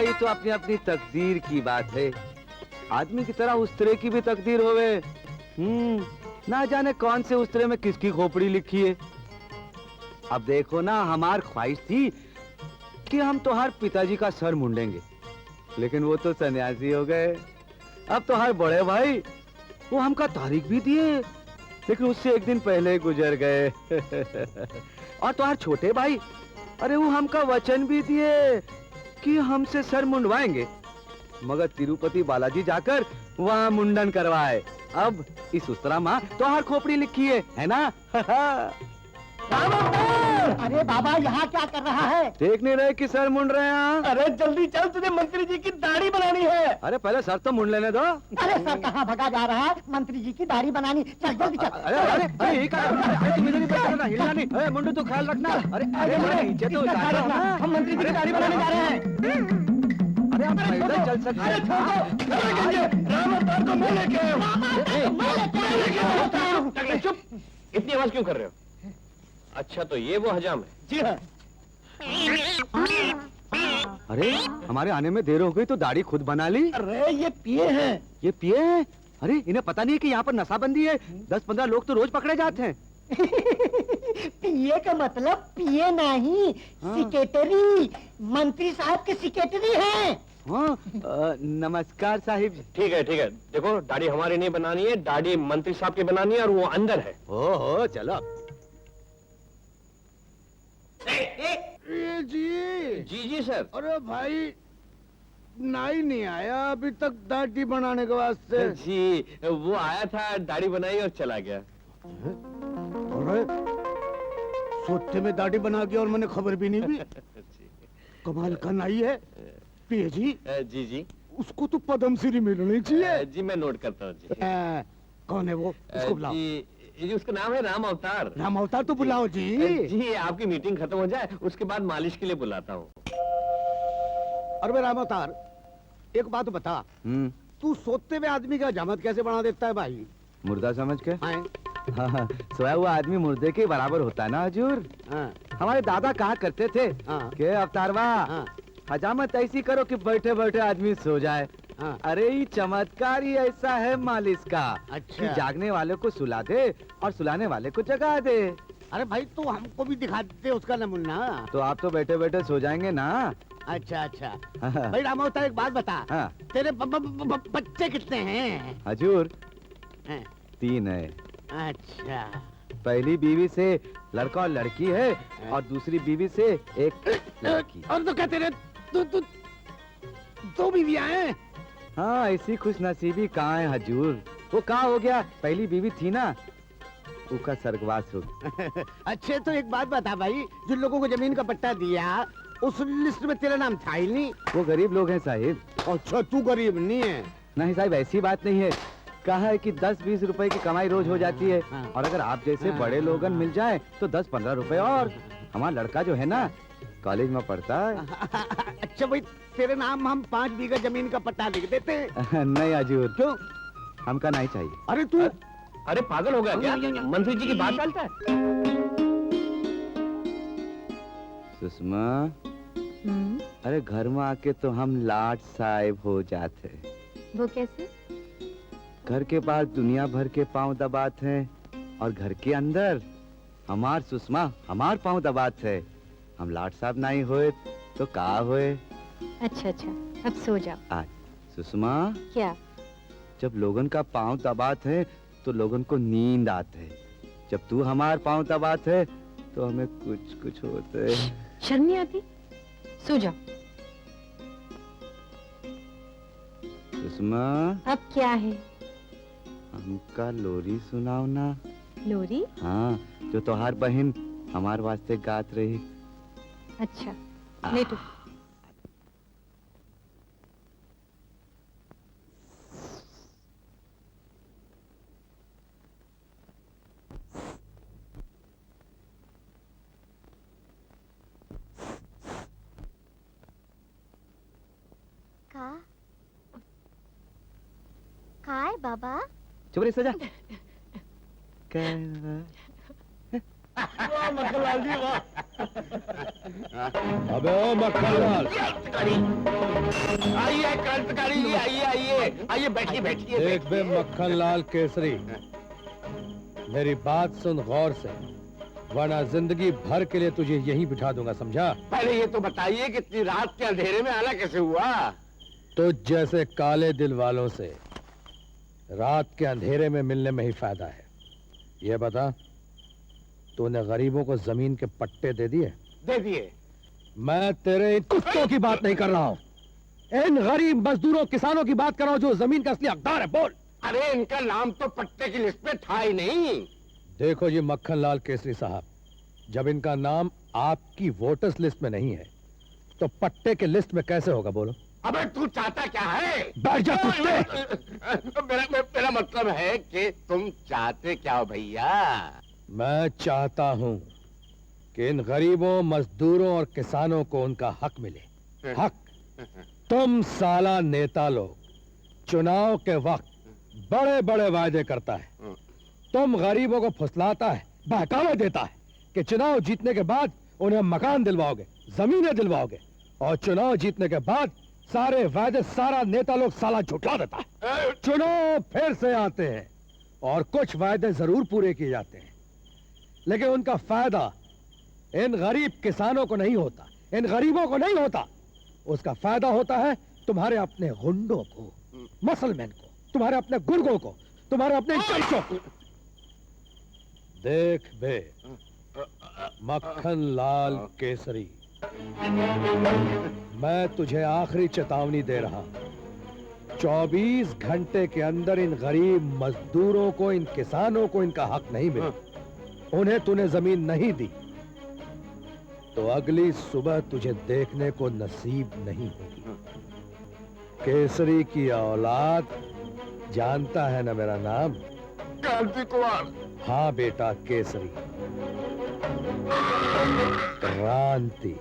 ये तो अपनी अपनी तकदीर की बात है। आदमी की तरह उस्तरे की भी तकदीर होवे। ना जाने कौन से उस्तरे में किसकी खोपड़ी लिखी है। अब देखो ना, हमार ख्वाहिश थी कि हम तोहार पिताजी का सर मुंडेंगे, लेकिन वो तो सन्यासी हो गए। अब तोहार बड़े भाई वो हमका तारीख भी दिए, लेकिन उससे एक दिन पहले गुजर गए। और तोहार छोटे भाई, अरे वो हमका वचन भी दिए कि हमसे सर मुंडवाएंगे, मगर तिरुपति बालाजी जाकर वहाँ मुंडन करवाए। अब इस उस्तरा माँ तोहार खोपड़ी लिखी है ना? अरे बाबा, यहाँ क्या कर रहा है? देख नहीं रहे कि सर मुंड रहे हैं? अरे जल्दी चल, तुझे मंत्री जी की दाढ़ी बनानी है। अरे पहले सर तो मुंड लेने दो। अरे सर कहाँ भगा जा रहा है? मंत्री जी की दाढ़ी बनानी, चल जल्दी चल। अरे अरे अरे ये क्या? अरे तुम इधर ही बैठ करना, हिलना नहीं। अरे मुंडू तो ख्याल रखना। अरे अरे नीचे तो उतार रखना। हम मंत्री जी की दाढ़ी बनाने जा रहे हैं। अरे हम पैदल चल सकते हैं। राम अवतार को मैं लेके आया। चुप, इतनी आवाज क्यों कर रहे हो? अच्छा, तो ये वो हजाम है? जी हाँ। अरे हमारे आने में देर हो गई तो दाढ़ी खुद बना ली। अरे ये पिए हैं। ये पिए हैं? अरे इन्हें पता नहीं है कि यहाँ पर नशाबंदी है। 10-15 लोग तो रोज पकड़े जाते हैं। पिए का मतलब पिए नहीं, सेक्रेटरी, मंत्री साहब के सेक्रेटरी हैं। हाँ, नमस्कार साहिब। ठीक है, ठीक है। देखो, दाढ़ी हमारी नहीं बनानी है, दाढ़ी मंत्री साहब की बनानी है, और वो अंदर है। ओहो, चलो। जी सर। अरे भाई, नाई नहीं आया अभी तक दाढ़ी बनाने के वास्ते। जी, वो आया था, दाढ़ी बनाई और चला गया। अरे सोते में दाढ़ी बना गया और मैंने खबर भी नहीं दी। कमाल का नाई है। पिए जी। जी उसको तो पद्मश्री मिलनी चाहिए। जी, मैं नोट करता हूँ जी। कौन है वो? उसको बुलाओ। जी, उसका नाम है राम अवतार। राम अवतार तो बुलाओ जी। जी, आपकी मीटिंग खत्म हो जाए उसके बाद मालिश के लिए बुलाता हूँ। अरे राम अवतार, एक बात बता, तू सोते हुए आदमी का हजामत कैसे बना देता है भाई? मुर्दा समझ के? हाँ। सोया हुआ आदमी मुर्दे के बराबर होता है ना हजूर। हमारे दादा कहा करते थे कि अवतारवा, हजामत ऐसी करो कि बैठे बैठे आदमी सो जाए। अरे ये चमत्कार ही ऐसा है मालिश का। अच्छा। कि जागने वाले को सुला दे और सुलाने वाले को जगा दे। अरे भाई, तू हमको भी दिखा दे उसका नमूना। तो आप तो बैठे बैठे सो जाएंगे ना। अच्छा अच्छा। भाई राम अवतार, एक बात बता। तेरे बच्चे कितने हैं? हजूर 3 है। अच्छा। पहली बीवी से लड़का और लड़की है, और दूसरी बीवी से एक लड़की। और तो क्या तेरे दो बीवियां हैं? हाँ, ऐसी खुश नसीबी कहाँ है हजूर। वो कहाँ हो गया, पहली बीवी थी ना, उसका स्वर्गवास हो गया। अच्छे, तो एक बात बता भाई, जिन लोगों को जमीन का पट्टा दिया उस लिस्ट में तेरा नाम था ही नहीं। वो गरीब लोग हैं साहिब। अच्छा, तू गरीब नहीं है? नहीं साहिब, ऐसी बात नहीं है। कहा है कि 10-20 रुपए की कमाई रोज हो जाती है, और अगर आप जैसे बड़े लोगन मिल जाए तो 10-15 रुपए। और हमारा लड़का जो है ना, कॉलेज में पढ़ता है। अच्छा भाई, तेरे नाम हम 5 बीघा जमीन का पट्टा लिख देते। नहीं हजूर। क्यों? हमका नहीं चाहिए। अरे तू, अरे पागल हो गया क्या? मंत्री जी की बात चलता है। सुषमा, अरे घर में आके तो हम लाट साहिब हो जाते। वो कैसे? घर के बाहर दुनिया भर के पांव दबाते हैं, और घर के अंदर हमार सुषमा हमार पांव दबाते है। हम लाट साहब नहीं होए तो का होए? अच्छा, अब सो जाओ। आज सुषमा, क्या? जब लोगन का पांव दबाते है तो लोगन को नींद आते है। जब तू हमार पांव दबाते है तो हमें कुछ होते है। शर्म नहीं आती? सो जाओ। सुषमा, अब क्या है? हमका लोरी सुनाओ ना। लोरी? हाँ, जो तोहार बहन हमार वास्ते गात रही। अच्छा, लेटो। काय बाबा? चुप रही, सो जा। वाह मक्खनलाल जी वाह। अबे ओ मक्खनलाल, आइए क्रांतिकारी जी, आइए आइए आइए, बैठिए बैठिए देख बे बैठिए। मक्खनलाल केसरी, मेरी बात सुन गौर से, वरना जिंदगी भर के लिए तुझे यहीं बिठा दूंगा, समझा? पहले ये तो बताइए कि इतनी रात के अंधेरे में आना कैसे हुआ? तुझ जैसे काले दिल वालों से रात के अंधेरे में मिलने में ही फायदा है। ये बता, तूने गरीबों को जमीन के पट्टे दे दिए? दे दिए। मैं तेरे इन कुत्तों की बात नहीं कर रहा हूं, इन गरीब मजदूरों किसानों की बात कर रहा हूं जो जमीन का असली हकदार है। बोल। अरे इनका नाम तो पट्टे की लिस्ट में था ही नहीं। देखो जी मक्खनलाल केसरी साहब, जब इनका नाम आपकी वोटर्स लिस्ट में नहीं है तो पट्टे के लिस्ट में कैसे होगा? बोलो। अबे तू चाहता क्या है? बैठ जा कुत्ते। मेरा मतलब है कि तुम चाहते क्या हो भैया? मैं चाहता हूं कि इन गरीबों मजदूरों और किसानों को उनका हक मिले। हक। तुम साला नेता लोग चुनाव के वक्त बड़े बड़े वायदे करता है, तुम गरीबों को फुसलाता है, बहकावे देता है कि चुनाव जीतने के बाद उन्हें मकान दिलवाओगे, जमीनें दिलवाओगे, और चुनाव जीतने के बाद सारे वायदे सारा नेता लोग साला झुठला देता है। चुनाव फिर से आते हैं और कुछ वायदे जरूर पूरे किए जाते हैं, लेकिन उनका फायदा इन गरीब किसानों को नहीं होता, इन गरीबों को नहीं होता। उसका फायदा होता है तुम्हारे अपने गुंडों को, मसलमैन को, तुम्हारे अपने गुर्गों को, तुम्हारे अपने इंटेलेक्चुअल को। देख बे मक्खनलाल केसरी, मैं तुझे आखिरी चेतावनी दे रहा हूं। 24 घंटे के अंदर इन गरीब मजदूरों को, इन किसानों को इनका हक नहीं मिला, उन्हें तूने जमीन नहीं दी, तो अगली सुबह तुझे देखने को नसीब नहीं होगी। केसरी की औलाद, जानता है ना मेरा नाम? क्रांति कुमार। हाँ बेटा, केसरी, क्रांति।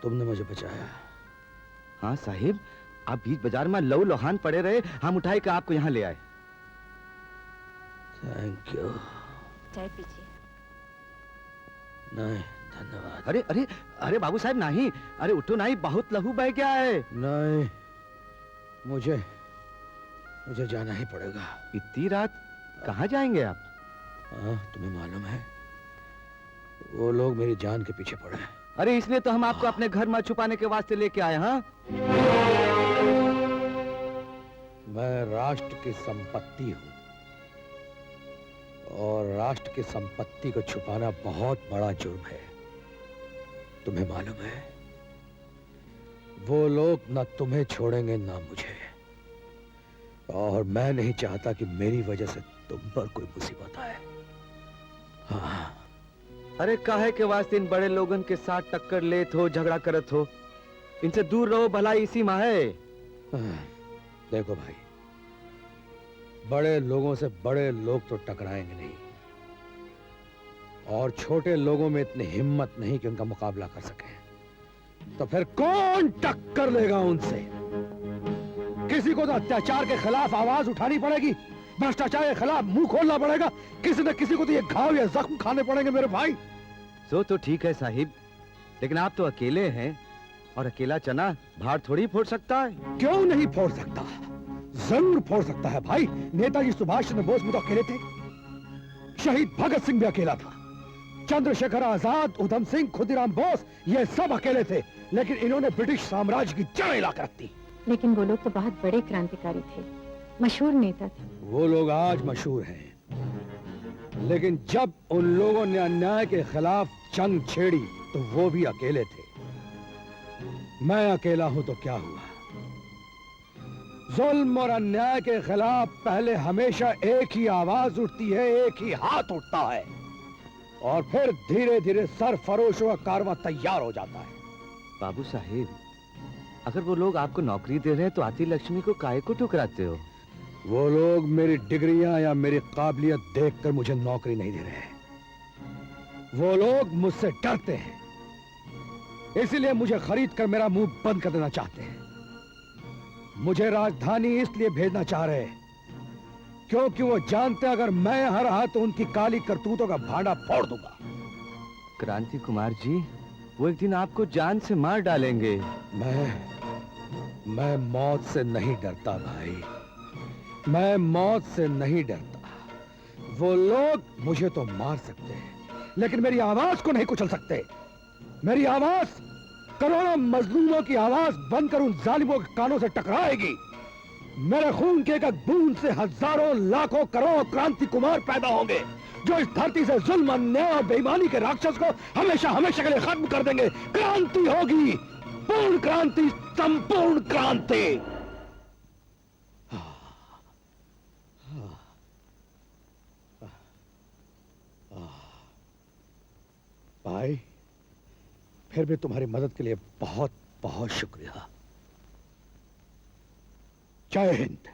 तुमने मुझे बचाया। हाँ साहिब, आप बीच बाजार में लहू लोहान पड़े रहे, हम उठाए के आपको यहाँ ले आए। Thank you. चाय पीजिए। नहीं धन्यवाद। अरे अरे अरे बाबू साहब नहीं, अरे उठो नहीं, बहुत लहू बह गया है। नहीं, मुझे जाना ही पड़ेगा। इतनी रात कहाँ जाएंगे आप? हाँ, तुम्हें मालूम है वो लोग मेरी जान के पीछे पड़े हैं। अरे इसलिए तो हम आपको अपने घर में छुपाने के वास्ते लेके आए। हाँ, मैं राष्ट्र की संपत्ति हूं और राष्ट्र की संपत्ति को छुपाना बहुत बड़ा जुर्म है। तुम्हें मालूम है वो लोग न तुम्हें छोड़ेंगे ना मुझे, और मैं नहीं चाहता कि मेरी वजह से तुम पर कोई मुसीबत आए। हाँ, अरे काहे के वास्ते इन बड़े लोगन के साथ टक्कर लेत हो, झगड़ा करत हो? इनसे दूर रहो, भलाई इसी में है। देखो भाई, बड़े लोगों से बड़े लोग तो टकराएंगे नहीं, और छोटे लोगों में इतनी हिम्मत नहीं कि उनका मुकाबला कर सके। तो फिर कौन टक्कर लेगा उनसे? किसी को तो अत्याचार के खिलाफ आवाज उठानी पड़ेगी, भ्रष्टाचार के खिलाफ मुंह खोलना पड़ेगा, किसी न किसी को तो ये घाव या जख्म खाने पड़ेंगे मेरे भाई। सो तो ठीक है साहिब, लेकिन आप तो अकेले हैं, और अकेला चना भार थोड़ी फोड़ सकता है। क्यों नहीं फोड़ सकता? जरूर फोड़ सकता है भाई। नेताजी सुभाष चंद्र बोस भी तो अकेले थे, शहीद भगत सिंह भी अकेला था, चंद्रशेखर आजाद, उधम सिंह, खुदीराम बोस, ये सब अकेले थे, लेकिन इन्होंने ब्रिटिश साम्राज्य की जड़ हिलाकर रख दी। लेकिन वो लोग तो बहुत बड़े क्रांतिकारी थे, मशहूर नेता थे। वो लोग आज मशहूर हैं, लेकिन जब उन लोगों ने अन्याय के खिलाफ जंग छेड़ी तो वो भी अकेले थे। मैं अकेला हूं तो क्या हुआ? जुल्म और अन्याय के खिलाफ पहले हमेशा एक ही आवाज उठती है, एक ही हाथ उठता है, और फिर धीरे धीरे सरफरोशों का कारवां तैयार हो जाता है। बाबू साहिब, अगर वो लोग आपको नौकरी दे रहे हैं तो आती लक्ष्मी को काहे को ठुकराते हो? वो लोग मेरी डिग्रियां या मेरी काबिलियत देखकर मुझे नौकरी नहीं दे रहे हैं। वो लोग मुझसे डरते हैं, इसीलिए मुझे खरीद कर मेरा मुंह बंद कर देना चाहते हैं। मुझे राजधानी इसलिए भेजना चाह रहे हैं क्योंकि वो जानते हैं अगर मैं यहाँ रहा तो उनकी काली करतूतों का भांडा फोड़ दूंगा। क्रांति कुमार जी, वो एक दिन आपको जान से मार डालेंगे। मैं मौत से नहीं डरता भाई, मैं मौत से नहीं डरता। वो लोग मुझे तो मार सकते हैं, लेकिन मेरी आवाज को नहीं कुचल सकते। मेरी आवाज करोड़ों मजलूमों की आवाज बनकर उन जालिमों के कानों से टकराएगी। मेरे खून के एक एक बूंद से हजारों लाखों करोड़ों क्रांति कुमार पैदा होंगे, जो इस धरती से जुल्म, अन्याय और बेईमानी के राक्षस को हमेशा हमेशा के लिए खत्म कर देंगे। क्रांति होगी, पूर्ण क्रांति, संपूर्ण क्रांति। भाई, फिर भी तुम्हारी मदद के लिए बहुत बहुत शुक्रिया। जय हिंद।